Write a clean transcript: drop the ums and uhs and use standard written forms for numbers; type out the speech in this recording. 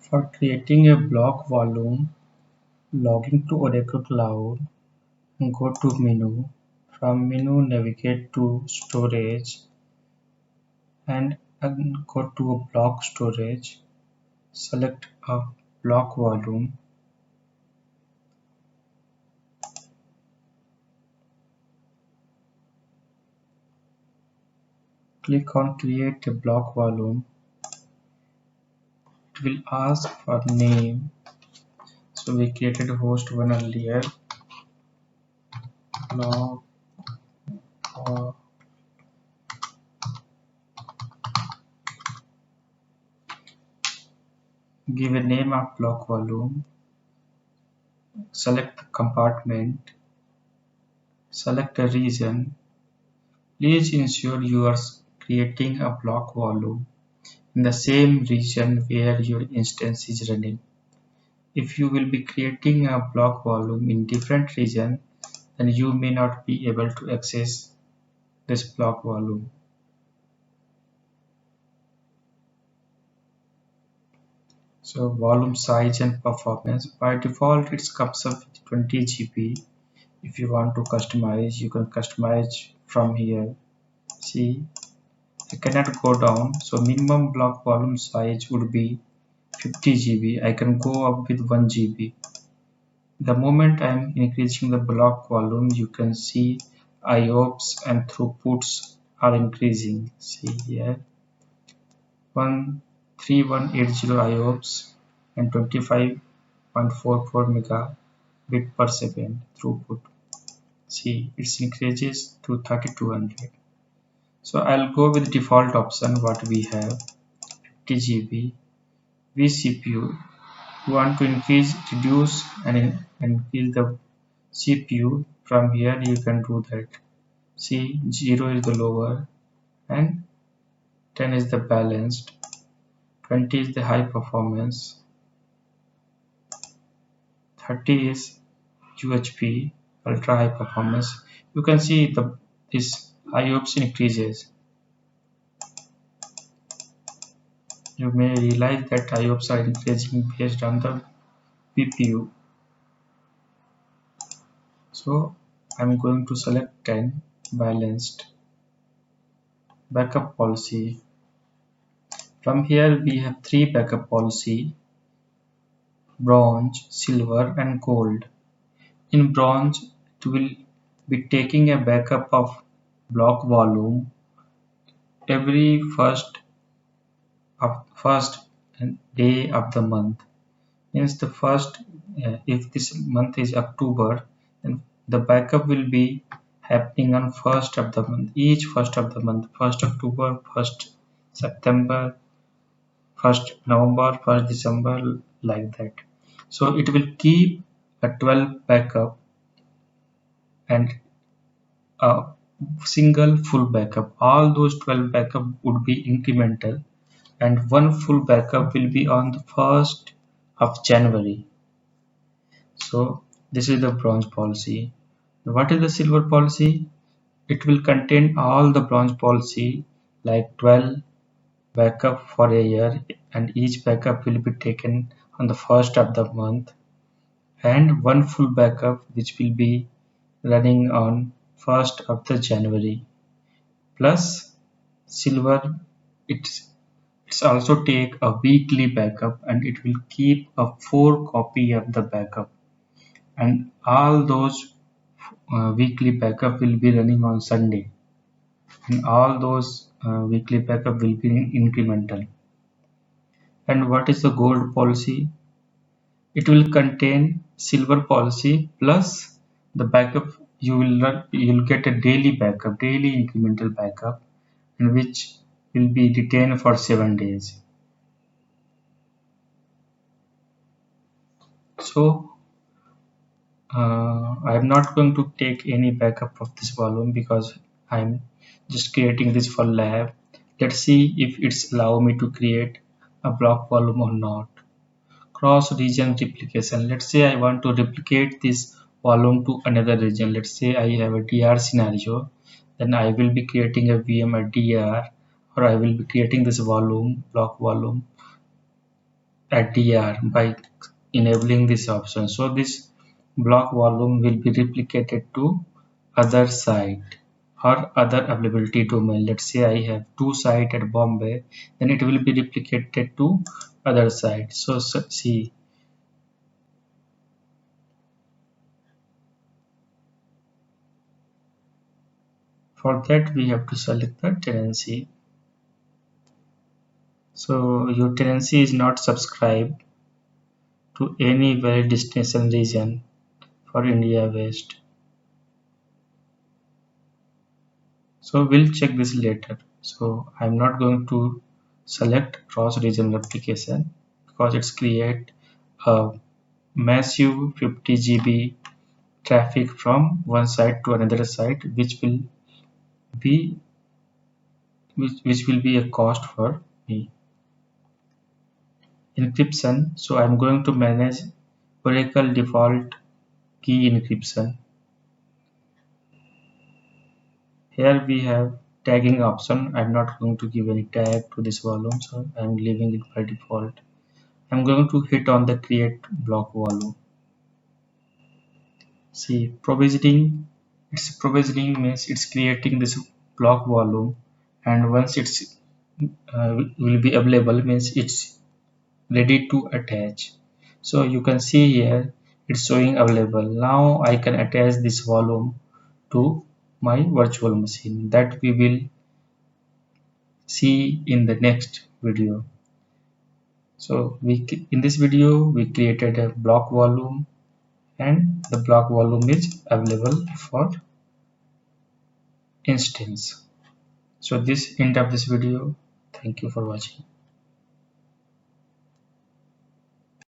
For creating a block volume, log into Oracle Cloud and go to Menu. From Menu, navigate to Storage and go to a block storage. Select a block volume. Click on Create a block volume. It will ask for name. So we created host 1 earlier. Block give a name of block volume. Select the compartment. Select a region. Please ensure you are creating a block volume in the same region where your instance is running. If you will be creating a block volume in different region, then you may not be able to access this block volume. So volume size and performance, by default it comes up with 20 GB. If you want to customize, you can customize from here. See, I cannot go down, so minimum block volume size would be 50 GB. I can go up with 1 GB. The moment I am increasing the block volume, you can see IOPS and throughputs are increasing. See here, 3180 IOPS and 25.44 megabit per second throughput. See, it increases to 3200. So I'll go with default option what we have, 50 GB. vCPU. You want to increase, reduce and increase the CPU. From here you can do that. See, 0 is the lower and 10 is the balanced, 20 is the high performance, 30 is UHP, ultra high performance. You can see this IOPS increases. You may realize that IOPS are increasing based on the PPU. So I'm going to select 10, balanced, backup policy. From here we have 3 backup policy: bronze, silver and gold. In bronze, it will be taking a backup of block volume every first day of the month. Means the first, if this month is October, then the backup will be happening on first of the month, each first of the month, 1st October, 1st September, 1st November, 1st December, like that. So it will keep a 12 backup and a single full backup. All those 12 backup would be incremental and one full backup will be on the 1st of January. So this is the bronze policy. What is the silver policy? It will contain all the bronze policy like 12 backup for a year, and each backup will be taken on the 1st of the month, and one full backup which will be running on 1st of the January. Plus silver, it's also take a weekly backup and it will keep a 4 copy of the backup, and all those weekly backup will be running on Sunday, and all those weekly backup will be incremental. And what is the gold policy? It will contain silver policy plus the backup. You'll get a daily backup, daily incremental backup, in which will be retained for 7 days. So I'm not going to take any backup of this volume because I'm just creating this for lab. Let's see if it's allow me to create a block volume or not. Cross region replication. Let's say I want to replicate this volume to another region. Let's say I have a DR scenario, then I will be creating a VM at DR, or I will be creating this volume, block volume at DR by enabling this option. So this block volume will be replicated to other site or other availability domain. Let's say I have two sites at Bombay, then it will be replicated to other sites. So see, for that we have to select the tenancy. So your tenancy is not subscribed to any valid destination region for India West. So we'll check this later. So I'm not going to select cross region replication because it's create a massive 50 GB traffic from one site to another site, be which will be a cost for me. Encryption. So I'm going to manage Oracle default key encryption. Here we have tagging option. I'm not going to give any tag to this volume, so I'm leaving it by default. I'm going to hit on the create block volume. See, provisioning means it's creating this block volume, and once it's will be available means it's ready to attach. So you can see here it's showing available. Now I can attach this volume to my virtual machine that we will see in the next video. So in this video we created a block volume, and the block volume is available for instance. So this end of this video. Thank you for watching.